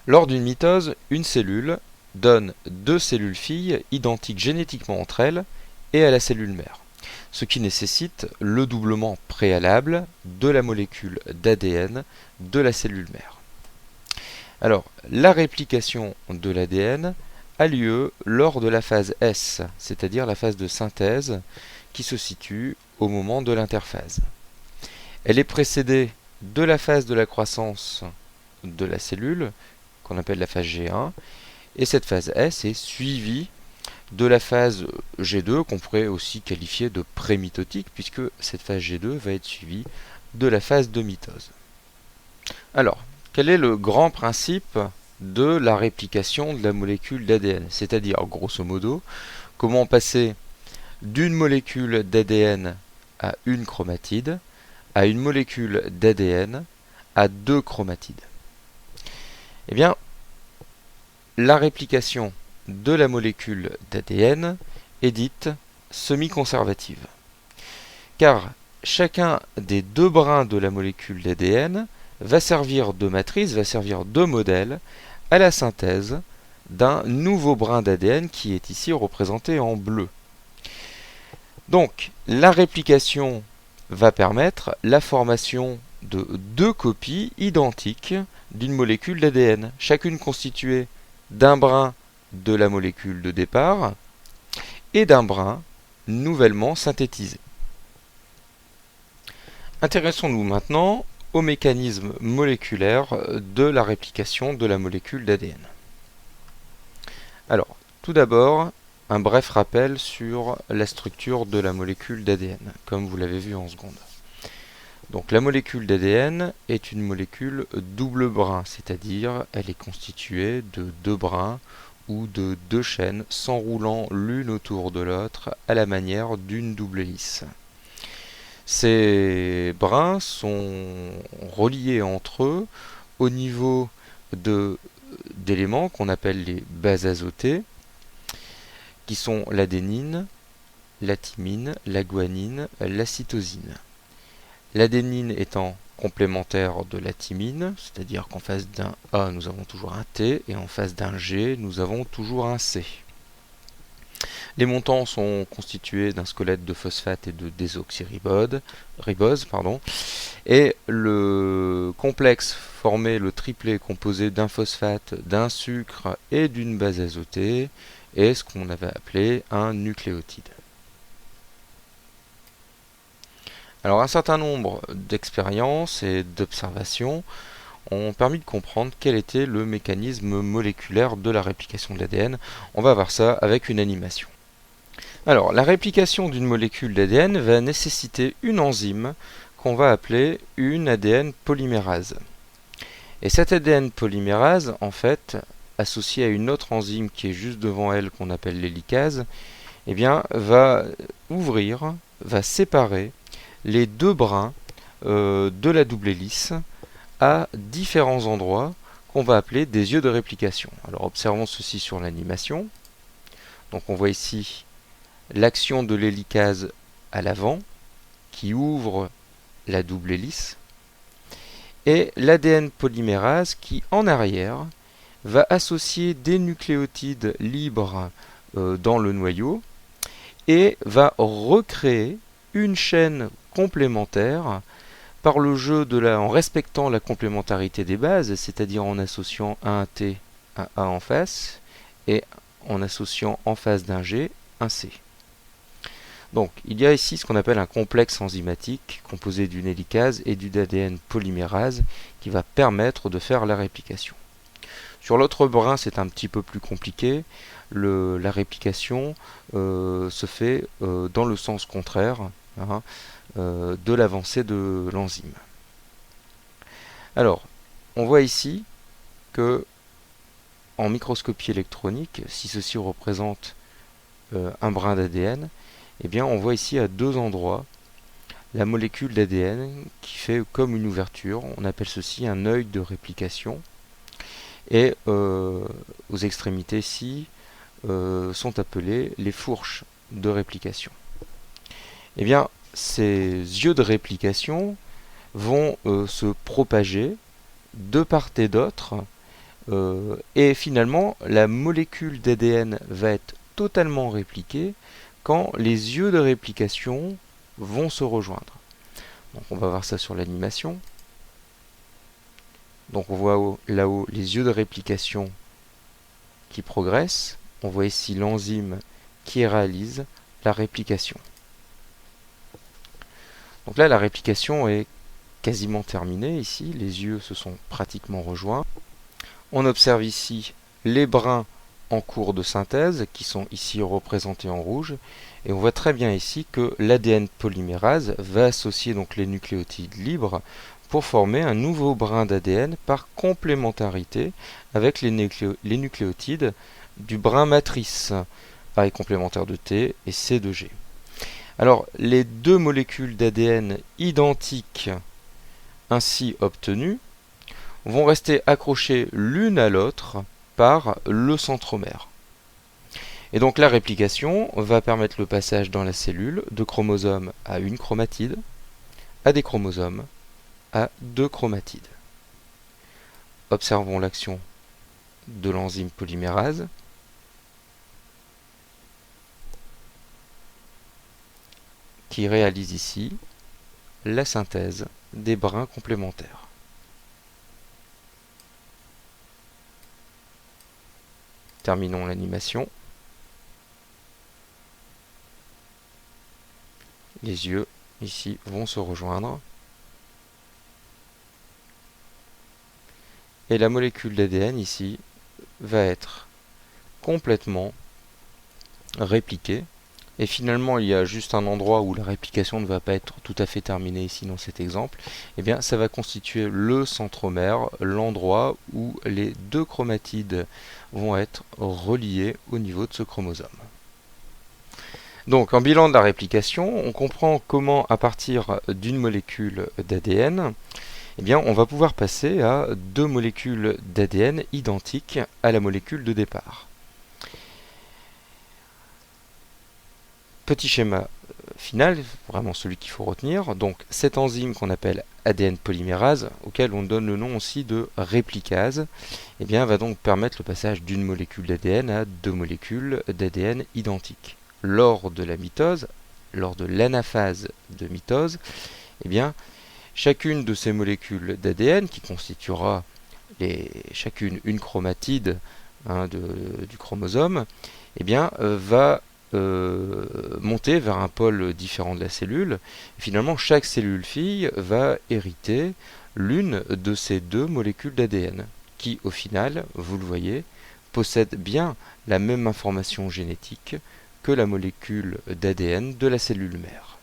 Lors d'une mitose, une cellule donne deux cellules filles identiques génétiquement entre elles et à la cellule mère, ce qui nécessite le doublement préalable de la molécule d'ADN de la cellule mère. Alors, la réplication de l'ADN a lieu lors de la phase S, c'est-à-dire la phase de synthèse qui se situe au moment de l'interphase. Elle est précédée de la phase de la croissance de la cellule, qu'on appelle la phase G1, et cette phase S est suivie de la phase G2, qu'on pourrait aussi qualifier de prémitotique, puisque cette phase G2 va être suivie de la phase de mitose. Alors, quel est le grand principe de la réplication de la molécule d'ADN? C'est-à-dire, grosso modo, comment passer d'une molécule d'ADN à une chromatide, à une molécule d'ADN à deux chromatides. Eh bien, la réplication de la molécule d'ADN est dite semi-conservative, car chacun des deux brins de la molécule d'ADN va servir de matrice, va servir de modèle à la synthèse d'un nouveau brin d'ADN qui est ici représenté en bleu. Donc, la réplication va permettre la formation de deux copies identiques d'une molécule d'ADN, chacune constituée d'un brin de la molécule de départ et d'un brin nouvellement synthétisé. Intéressons-nous maintenant au mécanisme moléculaire de la réplication de la molécule d'ADN. Alors, tout d'abord, un bref rappel sur la structure de la molécule d'ADN, comme vous l'avez vu en seconde. Donc la molécule d'ADN est une molécule double brin, c'est-à-dire elle est constituée de deux brins ou de deux chaînes s'enroulant l'une autour de l'autre à la manière d'une double hélice. Ces brins sont reliés entre eux au niveau d'éléments qu'on appelle les bases azotées, qui sont l'adénine, la thymine, la guanine, la cytosine. L'adénine étant complémentaire de la thymine, c'est-à-dire qu'en face d'un A, nous avons toujours un T, et en face d'un G, nous avons toujours un C. Les montants sont constitués d'un squelette de phosphate et de désoxyribose, et le complexe formé, le triplet composé d'un phosphate, d'un sucre et d'une base azotée, est ce qu'on avait appelé un nucléotide. Alors un certain nombre d'expériences et d'observations ont permis de comprendre quel était le mécanisme moléculaire de la réplication de l'ADN. On va voir ça avec une animation. Alors la réplication d'une molécule d'ADN va nécessiter une enzyme qu'on va appeler une ADN polymérase. Et cette ADN polymérase, en fait, associée à une autre enzyme qui est juste devant elle, qu'on appelle l'hélicase, eh bien, va ouvrir, va séparer les deux brins de la double hélice à différents endroits qu'on va appeler des yeux de réplication. Alors observons ceci sur l'animation. Donc on voit ici l'action de l'hélicase à l'avant qui ouvre la double hélice et l'ADN polymérase qui en arrière va associer des nucléotides libres dans le noyau et va recréer une chaîne complémentaire par le jeu en respectant la complémentarité des bases, c'est-à-dire en associant un T, un A en face, et en associant en face d'un G, un C. Donc, il y a ici ce qu'on appelle un complexe enzymatique composé d'une hélicase et d'une ADN polymérase qui va permettre de faire la réplication. Sur l'autre brin, c'est un petit peu plus compliqué. La réplication se fait dans le sens contraire de l'avancée de l'enzyme. Alors, on voit ici que en microscopie électronique, si ceci représente un brin d'ADN, eh bien on voit ici à deux endroits la molécule d'ADN qui fait comme une ouverture. On appelle ceci un œil de réplication. Et aux extrémités ici sont appelées les fourches de réplication. Eh bien, ces yeux de réplication vont se propager de part et d'autre Et finalement, la molécule d'ADN va être totalement répliquée quand les yeux de réplication vont se rejoindre. Donc on va voir ça sur l'animation. Donc on voit là-haut les yeux de réplication qui progressent. On voit ici l'enzyme qui réalise la réplication. Donc là, la réplication est quasiment terminée. Ici, les yeux se sont pratiquement rejoints. On observe ici les brins en cours de synthèse qui sont ici représentés en rouge. Et on voit très bien ici que l'ADN polymérase va associer donc les nucléotides libres pour former un nouveau brin d'ADN par complémentarité avec les nucléotides du brin matrice, pareil complémentaire de T et C de G. Alors, les deux molécules d'ADN identiques ainsi obtenues vont rester accrochées l'une à l'autre par le centromère. Et donc la réplication va permettre le passage dans la cellule de chromosomes à une chromatide à des chromosomes à deux chromatides. Observons l'action de l'enzyme polymérase. Qui réalise ici la synthèse des brins complémentaires. Terminons l'animation. Les yeux ici vont se rejoindre. Et la molécule d'ADN ici va être complètement répliquée. Et finalement, il y a juste un endroit où la réplication ne va pas être tout à fait terminée ici dans cet exemple. Eh bien, ça va constituer le centromère, l'endroit où les deux chromatides vont être reliés au niveau de ce chromosome. Donc, en bilan de la réplication, on comprend comment, à partir d'une molécule d'ADN, eh bien, on va pouvoir passer à deux molécules d'ADN identiques à la molécule de départ. Petit schéma final, vraiment celui qu'il faut retenir. Donc cette enzyme qu'on appelle ADN polymérase, auquel on donne le nom aussi de réplicase, eh bien, va donc permettre le passage d'une molécule d'ADN à deux molécules d'ADN identiques. Lors de la mitose, lors de l'anaphase de mitose, eh bien, chacune de ces molécules d'ADN, qui constituera chacune une chromatide du chromosome, eh bien, va monter vers un pôle différent de la cellule. Et finalement, chaque cellule fille va hériter l'une de ces deux molécules d'ADN, qui au final, vous le voyez, possèdent bien la même information génétique que la molécule d'ADN de la cellule mère.